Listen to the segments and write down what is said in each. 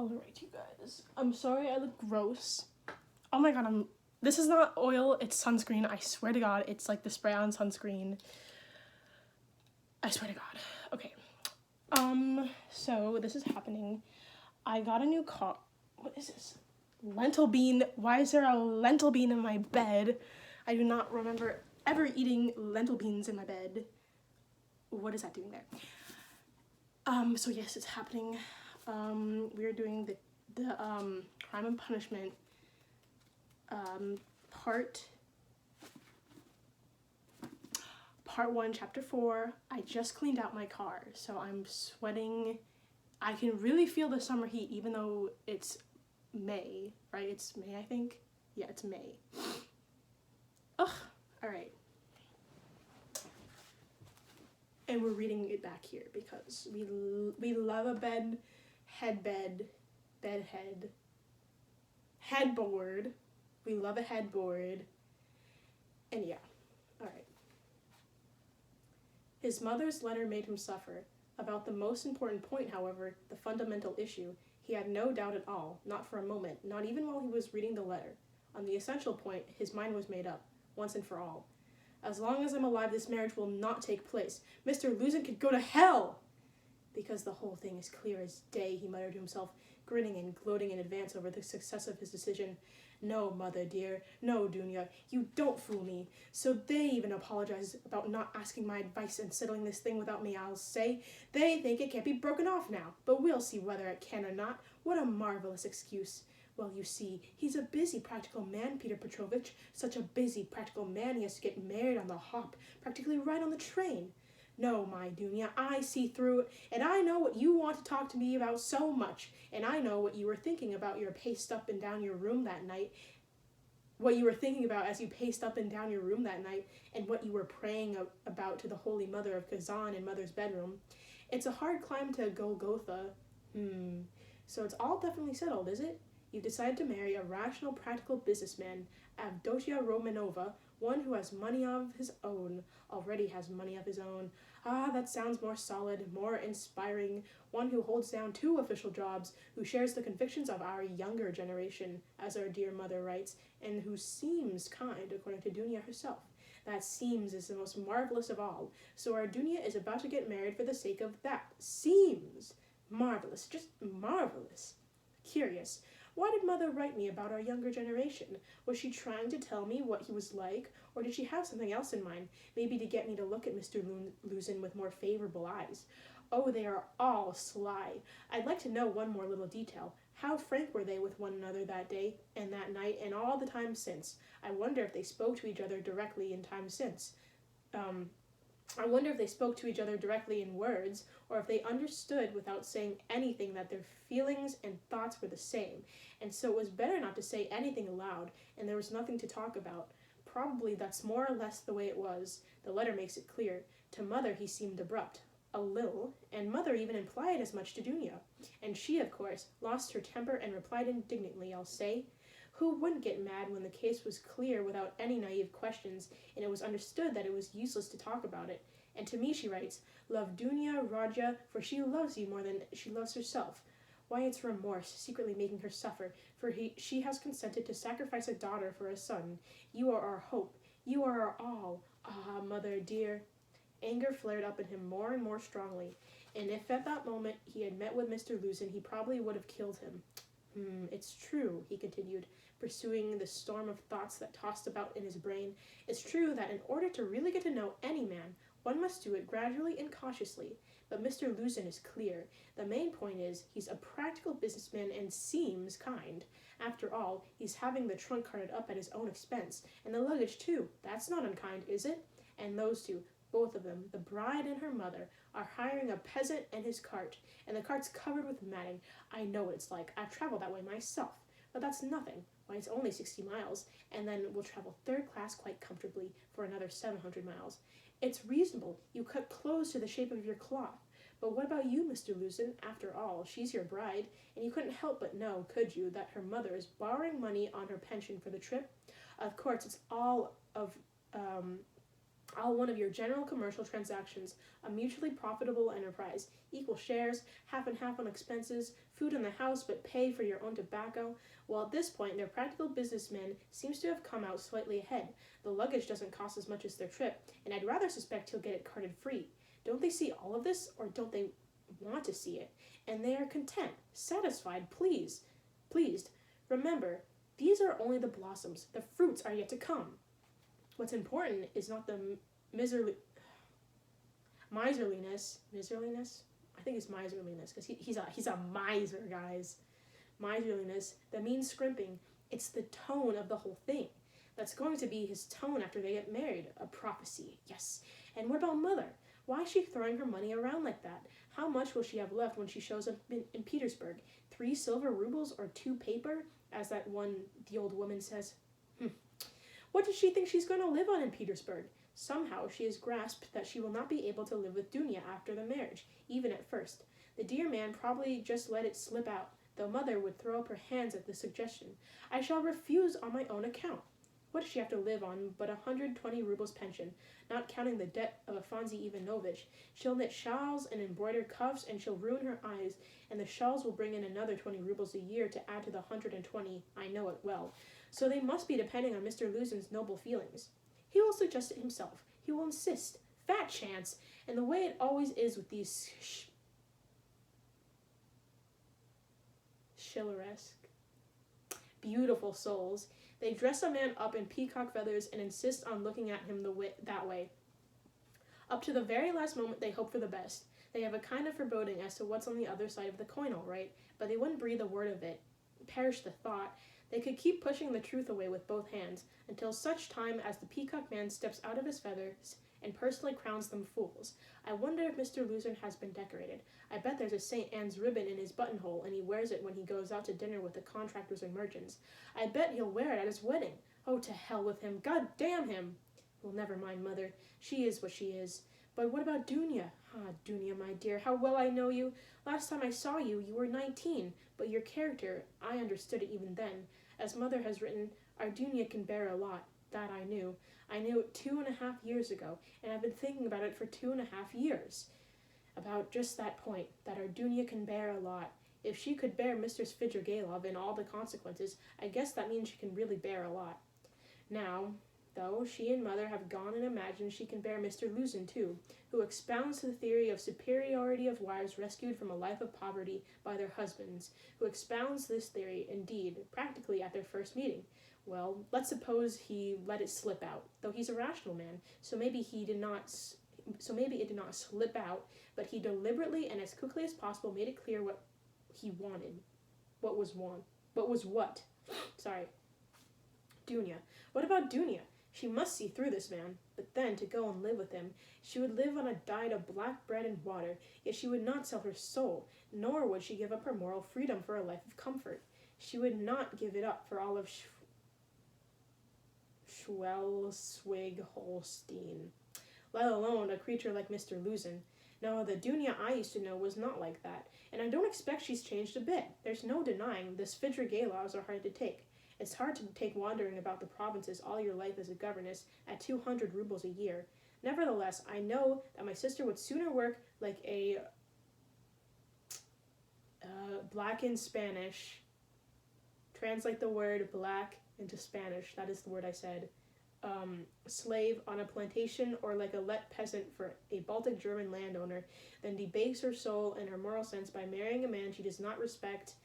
Alright, you guys. I'm sorry I look gross. Oh my god, this is not oil, it's sunscreen. I swear to god, it's like the spray-on sunscreen. I swear to god. Okay. So this is happening. I got a new car. What is this? Lentil bean. Why is there a lentil bean in my bed? I do not remember ever eating lentil beans in my bed. What is that doing there? So yes, it's happening. We're doing the Crime and Punishment part 1, chapter 4. I just cleaned out my car, so I'm sweating. I can really feel the summer heat, even though it's May, right? It's May, I think. Yeah, it's May. Ugh. All right. And we're reading it back here because we love a headboard. We love a headboard. And yeah, all right. His mother's letter made him suffer. About the most important point, however, the fundamental issue, he had no doubt at all, not for a moment, not even while he was reading the letter. On the essential point, his mind was made up, once and for all. As long as I'm alive, this marriage will not take place. Mr. Luzin could go to hell! Because the whole thing is clear as day, he muttered to himself, grinning and gloating in advance over the success of his decision. No, mother dear, no, Dunya, you don't fool me. So they even apologize about not asking my advice and settling this thing without me, I'll say. They think it can't be broken off now, but we'll see whether it can or not. What a marvelous excuse. Well, you see, he's a busy, practical man, Peter Petrovich. Such a busy, practical man, he has to get married on the hop, practically right on the train. No, my Dunya, I see through it, and I know what you want to talk to me about so much, and I know what you were thinking about your paced up and down your room that night, what you were thinking about as you paced up and down your room that night, and what you were praying about to the Holy Mother of Kazan in Mother's bedroom. It's a hard climb to Golgotha. So it's all definitely settled, is it? You've decided to marry a rational, practical businessman, Avdotia Romanova, one who has money of his own, already has money of his own. Ah, that sounds more solid, more inspiring. One who holds down 2 official jobs, who shares the convictions of our younger generation, as our dear mother writes, and who seems kind, according to Dunya herself. That seems is the most marvelous of all. So our Dunya is about to get married for the sake of that. Seems. Marvelous, just marvelous. Curious. Why did Mother write me about our younger generation? Was she trying to tell me what he was like, or did she have something else in mind, maybe to get me to look at Mr. Luzin with more favorable eyes? Oh, they are all sly. I'd like to know one more little detail. How frank were they with one another that day, and that night, and all the time since? I wonder if they spoke to each other directly in time since. I wonder if they spoke to each other directly in words, or if they understood without saying anything that their feelings and thoughts were the same, and so it was better not to say anything aloud, and there was nothing to talk about. Probably that's more or less the way it was. The letter makes it clear. To Mother he seemed abrupt, a little, and Mother even implied as much to Dunya. And she, of course, lost her temper and replied indignantly, I'll say. Who wouldn't get mad when the case was clear without any naive questions, and it was understood that it was useless to talk about it? And to me she writes, Love Dunya, Raja, for she loves you more than she loves herself. Why, it's remorse, secretly making her suffer, for she has consented to sacrifice a daughter for a son. You are our hope. You are our all. Ah, Mother dear. Anger flared up in him more and more strongly, and if at that moment he had met with Mr. Luzin, he probably would have killed him. It's true, he continued, pursuing the storm of thoughts that tossed about in his brain. It's true that in order to really get to know any man, one must do it gradually and cautiously. But Mr. Luzin is clear. The main point is, he's a practical businessman and seems kind. After all, he's having the trunk carted up at his own expense, and the luggage too. That's not unkind, is it? And those two, both of them, the bride and her mother, are hiring a peasant and his cart, and the cart's covered with matting. I know what it's like. I've traveled that way myself. But that's nothing. Why, it's only 60 miles, and then we'll travel third class quite comfortably for another 700 miles. It's reasonable. You cut clothes to the shape of your cloth. But what about you, Mr. Luzin? After all, she's your bride, and you couldn't help but know, could you, that her mother is borrowing money on her pension for the trip? Of course, it's all All one of your general commercial transactions, a mutually profitable enterprise, equal shares, half and half on expenses, food in the house but pay for your own tobacco. Well, at this point, their practical businessman seems to have come out slightly ahead. The luggage doesn't cost as much as their trip, and I'd rather suspect he'll get it carted free. Don't they see all of this, or don't they want to see it? And they are content, satisfied, pleased. Remember, these are only the blossoms. The fruits are yet to come. What's important is not the miserliness. I think it's miserliness because he's a miser, guys. Miserliness that means scrimping. It's the tone of the whole thing. That's going to be his tone after they get married. A prophecy, yes. And what about mother? Why is she throwing her money around like that? How much will she have left when she shows up in Petersburg? 3 silver rubles or 2 paper, as the old woman says. What does she think she's going to live on in Petersburg? Somehow she has grasped that she will not be able to live with Dunya after the marriage, even at first. The dear man probably just let it slip out, though mother would throw up her hands at the suggestion. I shall refuse on my own account. What does she have to live on but 120 rubles pension, not counting the debt of Afanasy Ivanovitch? She'll knit shawls and embroider cuffs, and she'll ruin her eyes, and the shawls will bring in another 20 rubles a year to add to the 120, I know it well. So they must be depending on Mr. Luzin's noble feelings. He will suggest it himself. He will insist. Fat chance. And the way it always is with these Schilleresque, beautiful souls. They dress a man up in peacock feathers and insist on looking at him that way. Up to the very last moment, they hope for the best. They have a kind of foreboding as to what's on the other side of the coin, all right, but they wouldn't breathe a word of it. Perish the thought. They could keep pushing the truth away with both hands, until such time as the peacock man steps out of his feathers and personally crowns them fools. I wonder if Mr. Luzin has been decorated. I bet there's a St. Anne's ribbon in his buttonhole, and he wears it when he goes out to dinner with the contractors and merchants. I bet he'll wear it at his wedding. Oh, to hell with him. God damn him. Well, never mind, Mother. She is what she is. But what about Dunya? Ah, Dunya, my dear, how well I know you. Last time I saw you, you were 19, but your character, I understood it even then. As Mother has written, our Dunya can bear a lot. That I knew. I knew it 2.5 years ago, and I've been thinking about it for 2.5 years. About just that point, that our Dunya can bear a lot. If she could bear Mr. Svidrigailov and all the consequences, I guess that means she can really bear a lot. Now, though, she and Mother have gone and imagined she can bear Mr. Luzin too, who expounds the theory of superiority of wives rescued from a life of poverty by their husbands, who expounds this theory, indeed, practically at their first meeting. Well, let's suppose he let it slip out, though he's a rational man, so maybe it did not slip out, but he deliberately and as quickly as possible made it clear what he wanted. What was what? Sorry. Dunya. What about Dunya? She must see through this man, but then to go and live with him. She would live on a diet of black bread and water, yet she would not sell her soul, nor would she give up her moral freedom for a life of comfort. She would not give it up for all of Schleswig-Holstein, let alone a creature like Mr. Luzin. No, the Dunya I used to know was not like that, and I don't expect she's changed a bit. There's no denying the Svidrigailovs are hard to take. It's hard to take wandering about the provinces all your life as a governess at 200 rubles a year. Nevertheless, I know that my sister would sooner work like a black in Spanish. Translate the word black into Spanish. That is the word I said. Slave on a plantation, or like a let peasant for a Baltic German landowner, than debase her soul and her moral sense by marrying a man she does not respect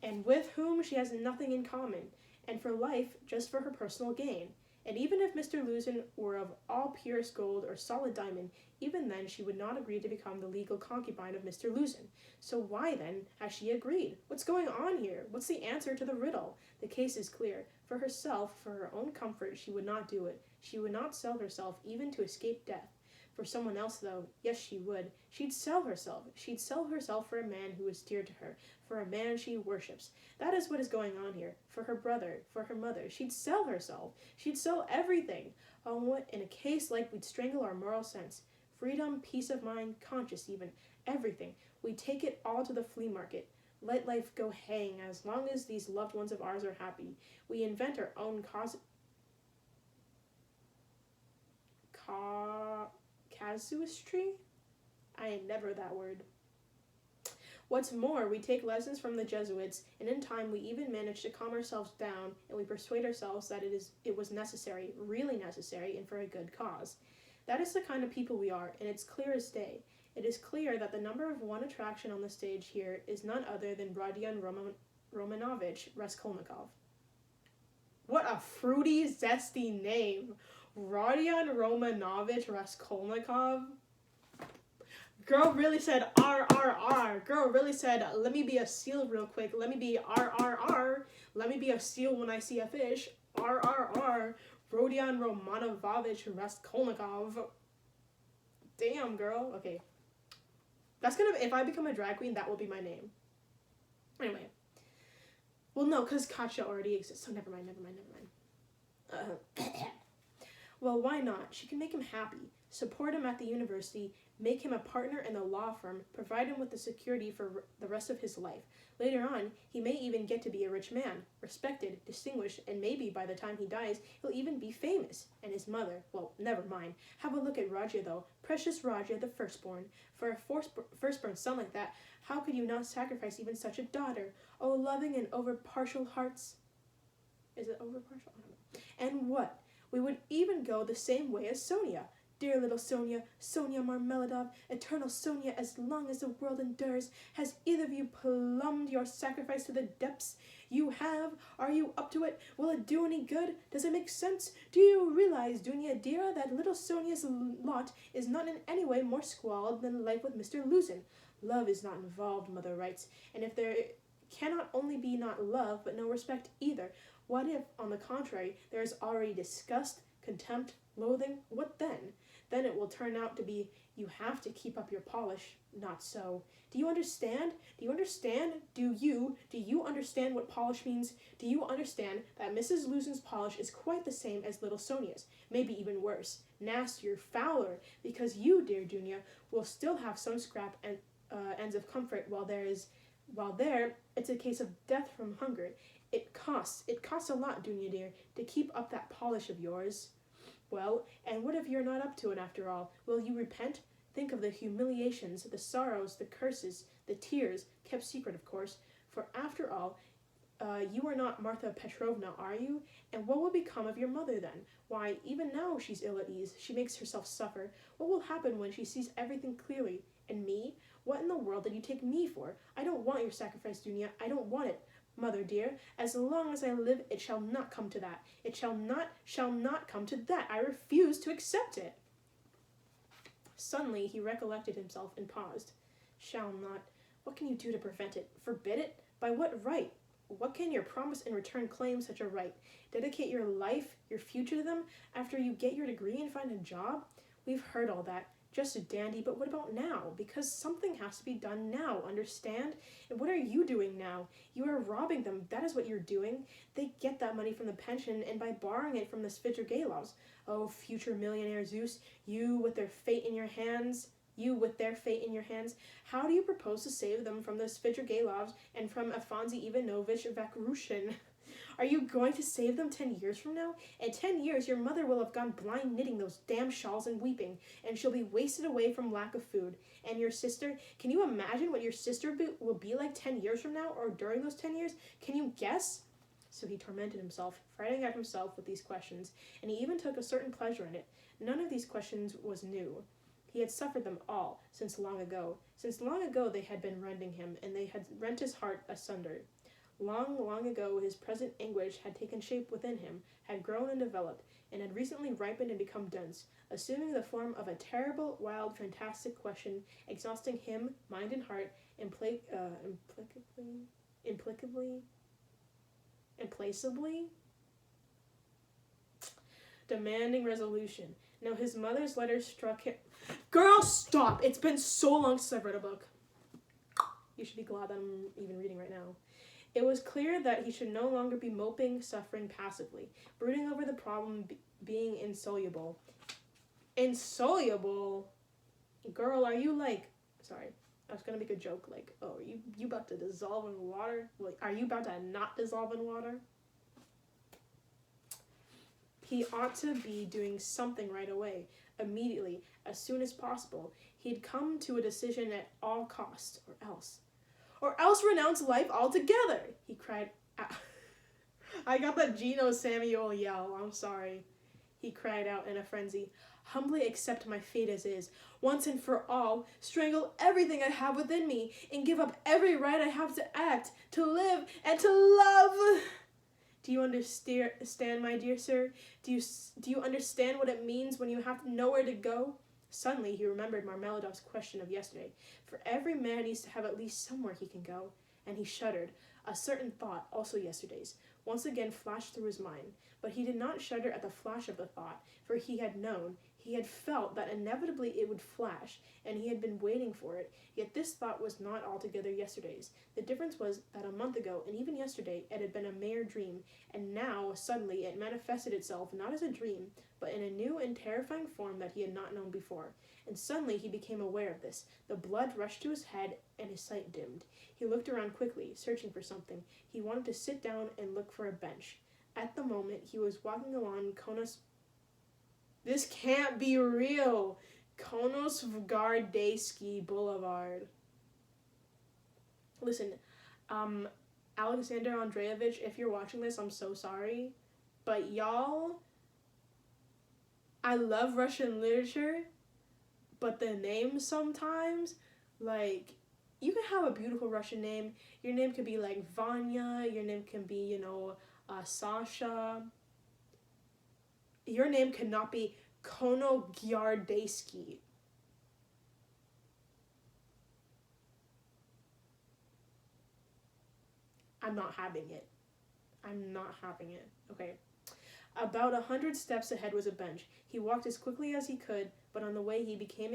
and with whom she has nothing in common, and for life just for her personal gain. And even if Mr. Luzin were of all purest gold or solid diamond, even then she would not agree to become the legal concubine of Mr. Luzin. So why, then, has she agreed? What's going on here? What's the answer to the riddle? The case is clear. For herself, for her own comfort, she would not do it. She would not sell herself even to escape death. For someone else, though, yes, she would. She'd sell herself. She'd sell herself for a man who is dear to her, for a man she worships. That is what is going on here. For her brother, for her mother. She'd sell herself. She'd sell everything. Oh, in a case like we'd strangle our moral sense. Freedom, peace of mind, conscience even, everything. We take it all to the flea market. Let life go hang as long as these loved ones of ours are happy. We invent our own casuistry? I ain't never that word. What's more, we take lessons from the Jesuits, and in time we even manage to calm ourselves down, and we persuade ourselves that it was necessary, really necessary, and for a good cause. That is the kind of people we are, and it's clear as day. It is clear that the number of one attraction on the stage here is none other than Rodion Romanovich Raskolnikov. What a fruity, zesty name! Rodion Romanovich Raskolnikov? Girl really said R. Girl really said, let me be a seal real quick. Let me be R. Let me be a seal when I see a fish. R. Rodion Romanovich Raskolnikov. Damn, girl. Okay. That's gonna, if I become a drag queen, that will be my name. Anyway. Well, no, because Katya already exists, so never mind. Well, why not? She can make him happy, support him at the university, make him a partner in the law firm, provide him with the security for the rest of his life. Later on, he may even get to be a rich man, respected, distinguished, and maybe by the time he dies, he'll even be famous. And his mother, well, never mind. Have a look at Raja, though. Precious Raja, the firstborn. For a firstborn son like that, how could you not sacrifice even such a daughter? Oh, loving and over-partial hearts. Is it over-partial? I don't know. And what? We would even go the same way as Sonia. Dear little Sonia, Sonia Marmeladov, eternal Sonia as long as the world endures. Has either of you plumbed your sacrifice to the depths? You have? Are you up to it? Will it do any good? Does it make sense? Do you realize, Dunya dear, that little Sonia's lot is not in any way more squalid than life with Mr. Luzin? Love is not involved, Mother writes, and if there cannot only be not love, but no respect either. What if, on the contrary, there is already disgust, contempt, loathing? What then? Then it will turn out to be, you have to keep up your polish. Not so. Do you understand? Do you understand? Do you understand what polish means? Do you understand that Mrs. Luzin's polish is quite the same as little Sonia's, maybe even worse, nastier, fouler, because you, dear Dunya, will still have some scrap and ends of comfort, while there, it's a case of death from hunger. It costs a lot, Dunya dear, to keep up that polish of yours. Well, and what if you're not up to it after all? Will you repent? Think of the humiliations, the sorrows, the curses, the tears, kept secret, of course, for after all, you are not Martha Petrovna, are you? And what will become of your mother then? Why, even now she's ill at ease. She makes herself suffer. What will happen when she sees everything clearly? And me? What in the world did you take me for? I don't want your sacrifice, Dunya. I don't want it. Mother dear, as long as I live, it shall not come to that. It shall not come to that. I refuse to accept it. Suddenly he recollected himself and paused. Shall not. What can you do to prevent it? Forbid it? By what right? What can your promise in return claim such a right? Dedicate your life, your future to them after you get your degree and find a job? We've heard all that. Just a dandy, but what about now? Because something has to be done now, understand? And what are you doing now? You are robbing them, that is what you're doing. They get that money from the pension and by borrowing it from the Svidrigaïlovs. Oh, future millionaire Zeus, you with their fate in your hands, how do you propose to save them from the Svidrigaïlovs and from Afanasy Ivanovich Vakrushin? Are you going to save them 10 years from now? In 10 years, your mother will have gone blind knitting those damn shawls and weeping, and she'll be wasted away from lack of food. And your sister, can you imagine what your sister will be like 10 years from now, or during those 10 years? Can you guess? So he tormented himself, frightening at himself with these questions, and he even took a certain pleasure in it. None of these questions was new. He had suffered them all, since long ago. Since long ago they had been rending him, and they had rent his heart asunder. Long, long ago, his present anguish had taken shape within him, had grown and developed, and had recently ripened and become dense, assuming the form of a terrible, wild, fantastic question, exhausting him, mind and heart, implacably, demanding resolution. Now his mother's letters struck him. Girl, stop! It's been so long since I've read a book. You should be glad that I'm even reading right now. It was clear that he should no longer be moping, suffering passively, brooding over the problem being insoluble. Insoluble? Girl, are you like... Sorry, I was gonna make a joke like, oh, you about to dissolve in water? Like, are you about to not dissolve in water? He ought to be doing something right away. immediately, as soon as possible. He had come to a decision at all costs, or else renounce life altogether, he cried out. I got that Geno Samuel yell, I'm sorry. He cried out in a frenzy. Humbly accept my fate as is, once and for all, strangle everything I have within me, and give up every right I have to act, to live, and to love. Do you understand, my dear sir? Do you understand what it means when you have nowhere to go? Suddenly he remembered Marmeladov's question of yesterday. For every man needs to have at least somewhere he can go. And he shuddered. A certain thought, also yesterday's, once again flashed through his mind. But he did not shudder at the flash of the thought, for he had known, he had felt that inevitably it would flash, and he had been waiting for it. Yet this thought was not altogether yesterday's. The difference was that a month ago, and even yesterday, it had been a mere dream, and now, suddenly, it manifested itself not as a dream, but in a new and terrifying form that he had not known before. And suddenly he became aware of this. The blood rushed to his head, and his sight dimmed. He looked around quickly, searching for something. He wanted to sit down and look for a bench. At the moment, he was walking along This can't be real! Konosvgardeyski Boulevard. Listen, Alexander Andreevich, if you're watching this, I'm so sorry. But y'all, I love Russian literature, but the names sometimes, like, you can have a beautiful Russian name. Your name could be like Vanya, your name can be, Sasha. Your name could not be Konogyardeyski. I'm not having it. Okay. About 100 steps ahead was a bench. He walked as quickly as he could, but on the way he became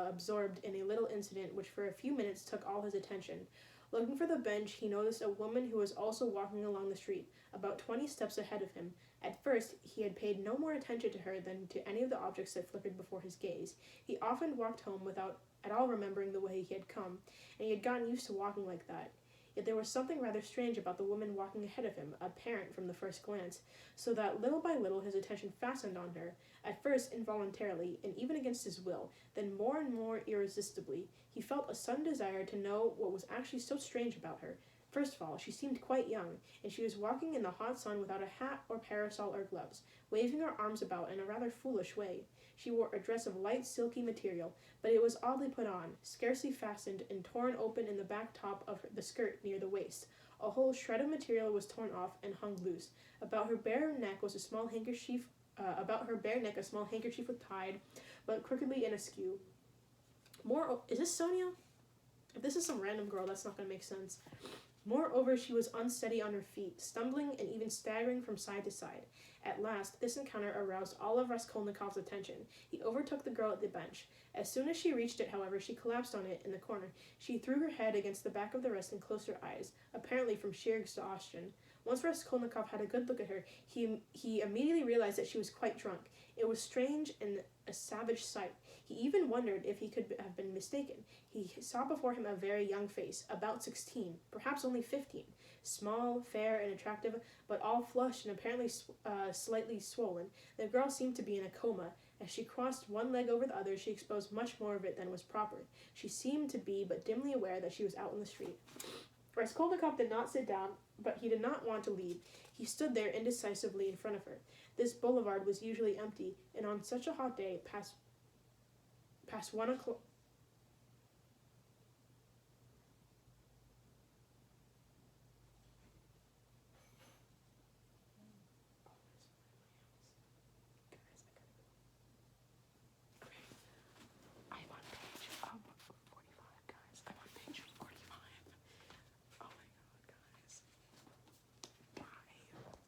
absorbed in a little incident which for a few minutes took all his attention. Looking for the bench, he noticed a woman who was also walking along the street, about 20 steps ahead of him. At first, he had paid no more attention to her than to any of the objects that flickered before his gaze. He often walked home without at all remembering the way he had come, and he had gotten used to walking like that. Yet there was something rather strange about the woman walking ahead of him, apparent from the first glance, so that little by little his attention fastened on her, at first involuntarily, and even against his will, then more and more irresistibly. He felt a sudden desire to know what was actually so strange about her. First of all, she seemed quite young, and she was walking in the hot sun without a hat or parasol or gloves, waving her arms about in a rather foolish way. She wore a dress of light silky material, but it was oddly put on, scarcely fastened, and torn open in the back top of the skirt near the waist. A whole shred of material was torn off and hung loose. About her bare neck a small handkerchief was tied, but crookedly and askew. Is this Sonia? If this is some random girl, that's not going to make sense. Moreover, she was unsteady on her feet, stumbling and even staggering from side to side. At last, this encounter aroused all of Raskolnikov's attention. He overtook the girl at the bench. As soon as she reached it, however, she collapsed on it in the corner. She threw her head against the back of the rest and closed her eyes, apparently from sheer exhaustion. Once Raskolnikov had a good look at her, he immediately realized that she was quite drunk. It was strange and a savage sight. He even wondered if he could have been mistaken. He saw before him a very young face, about 16, perhaps only 15, small, fair, and attractive, but all flushed and apparently slightly swollen. The girl seemed to be in a coma. As she crossed one leg over the other, she exposed much more of it than was proper. She seemed to be but dimly aware that she was out in the street. Raskolnikov did not sit down, but he did not want to leave. He stood there indecisively in front of her. This boulevard was usually empty, and on such a hot day, past 1